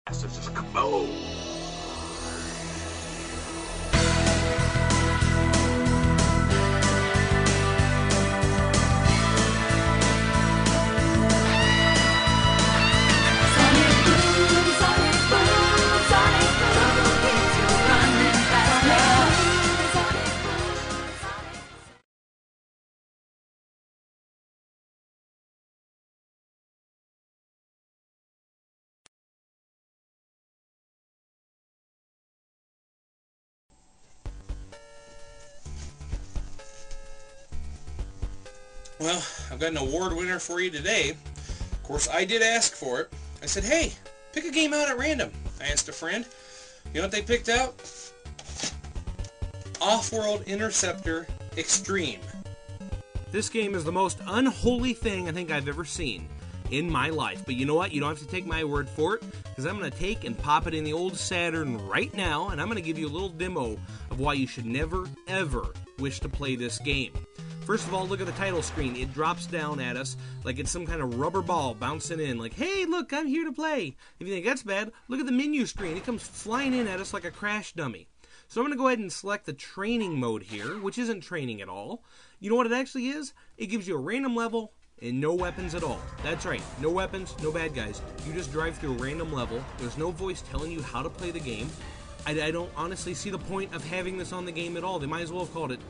This is kaboom! Well, I've got an award winner for you today. Of course, I did ask for it. I said, hey, pick a game out at random. I asked a friend. You know what they picked out? Off-World Interceptor Extreme. This game is the most unholy thing I think I've ever seen in my life. But you know what? You don't have to take my word for it, because I'm going to take and pop it in the old Saturn right now, and I'm going to give you a little demo of why you should never, ever wish to play this game. First of all, look at the title screen. It drops down at us like it's some kind of rubber ball bouncing in. Like, hey, look, I'm here to play. If you think that's bad, look at the menu screen. It comes flying in at us like a crash dummy. So I'm going to go ahead and select the training mode here, which isn't training at all. You know what it actually is? It gives you a random level and no weapons at all. That's right, no weapons, no bad guys. You just drive through a random level. There's no voice telling you how to play the game. I don't honestly see the point of having this on the game at all. They might as well have called it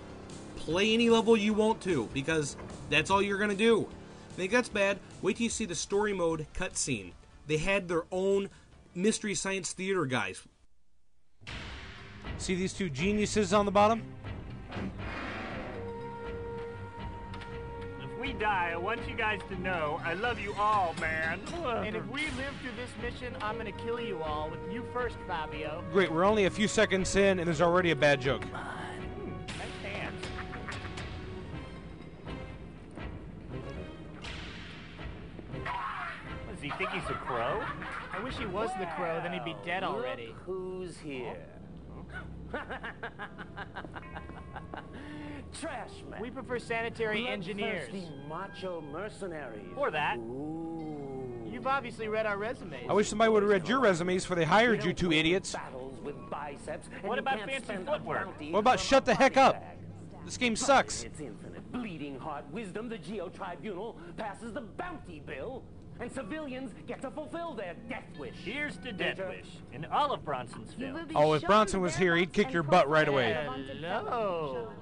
play any level you want to, because that's all you're going to do. Think that's bad? Wait till you see the story mode cutscene. They had their own Mystery Science Theater guys. See these two geniuses on the bottom? If we die, I want you guys to know I love you all, man. And if we live through this mission, I'm gonna kill you all. With you first, Fabio. Great, we're only a few seconds in and there's already a bad joke. Nice hands. Does he think he's a crow? I wish he was the crow, then he'd be dead already. Look who's here. Trash man. We prefer sanitary engineers. Bloodthirsty macho mercenaries. Or that. Ooh. You've obviously read our resumes. I wish somebody would have read your resumes before they hired you two idiots. Battles with biceps, and What you about can't fancy spend footwork? a bounty What about on shut a the heck body up? bag. This game sucks. Its infinite bleeding heart wisdom, the Geo Tribunal passes the bounty bill, and civilians get to fulfill their death wish. Here's to Death Wish in all of Bronson's films. Oh, if Bronson was here, he'd kick your butt right away. Hello.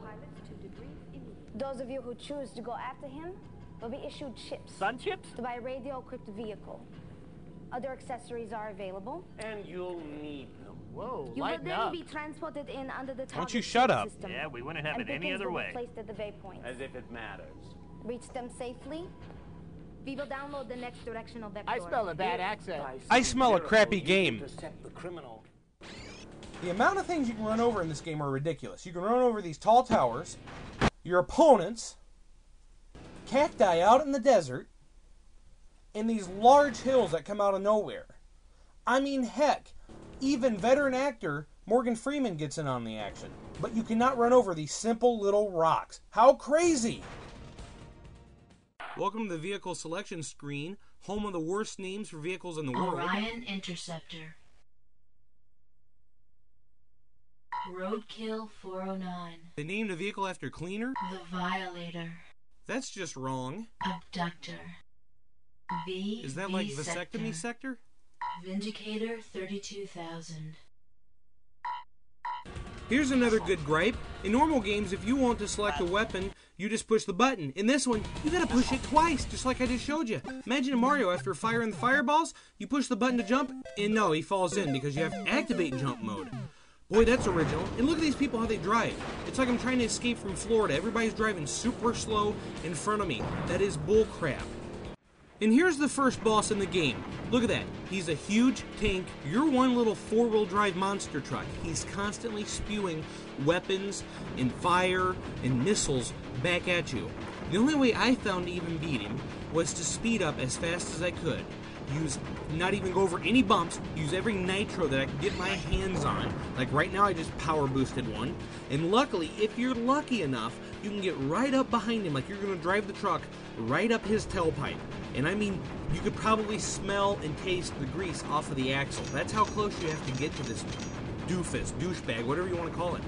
Those of you who choose to go after him will be issued chips Sun chips? to buy a radio-equipped vehicle. Other accessories are available. And you'll need them. Whoa, You will lighten then up. be transported in under the Don't you target shut up. system, Yeah, we wouldn't have and it any beacons other will be way. placed at the waypoints. As if it matters. Reach them safely. We will download the next directional vector. I smell a bad accent. I smell a crappy game. Intercept the criminal. The amount of things you can run over in this game are ridiculous. You can run over these tall towers, your opponents, cacti out in the desert, and these large hills that come out of nowhere. I mean, heck, even veteran actor Morgan Freeman gets in on the action. But you cannot run over these simple little rocks. How crazy! Welcome to the vehicle selection screen, home of the worst names for vehicles in the world. Orion Interceptor. Roadkill 409. They named a vehicle after Cleaner? The Violator. That's just wrong. Abductor. V. Is that like vasectomy sector? Vindicator 32,000. Here's another good gripe. In normal games, if you want to select a weapon, you just push the button. In this one, you gotta push it twice, just like I just showed you. Imagine Mario, after firing the fireballs, you push the button to jump, and no, he falls in because you have to activate jump mode. Boy, that's original. And look at these people, how they drive. It's like I'm trying to escape from Florida. Everybody's driving super slow in front of me. That is bullcrap. And here's the first boss in the game. Look at that. He's a huge tank. You're one little four-wheel drive monster truck. He's constantly spewing weapons and fire and missiles back at you. The only way I found to even beat him was to speed up as fast as I could. Not even go over any bumps, use every nitro that I could get my hands on. Like right now I just power boosted one. And luckily, if you're lucky enough, you can get right up behind him like you're going to drive the truck right up his tailpipe. And I mean, you could probably smell and taste the grease off of the axle. That's how close you have to get to this doofus, douchebag, whatever you want to call it.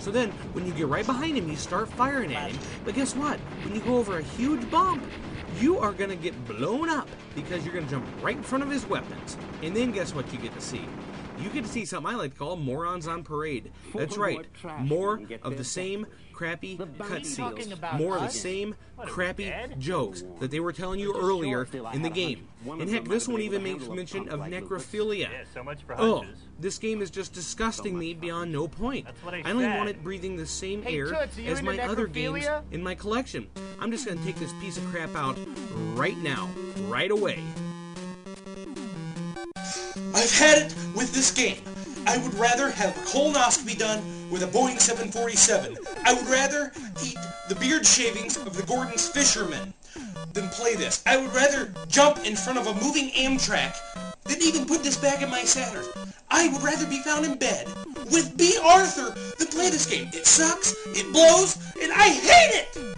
So then, when you get right behind him, you start firing at him. But guess what? When you go over a huge bump, you are going to get blown up because you're going to jump right in front of his weapons. And then guess what you get to see? You get to see something I like to call morons on parade. That's right. More of the same crappy cutscenes. More of the same crappy jokes that they were telling you earlier in the game. And heck, this one even makes mention of necrophilia. Oh, this game is just disgusting me beyond no point. I only want it breathing the same air as my other games in my collection. I'm just going to take this piece of crap out right now, right away. I've had it with this game. I would rather have a colonoscopy done with a Boeing 747. I would rather eat the beard shavings of the Gordon's fishermen than play this. I would rather jump in front of a moving Amtrak than even put this back in my Saturn. I would rather be found in bed with B. Arthur than play this game. It sucks, it blows, and I hate it!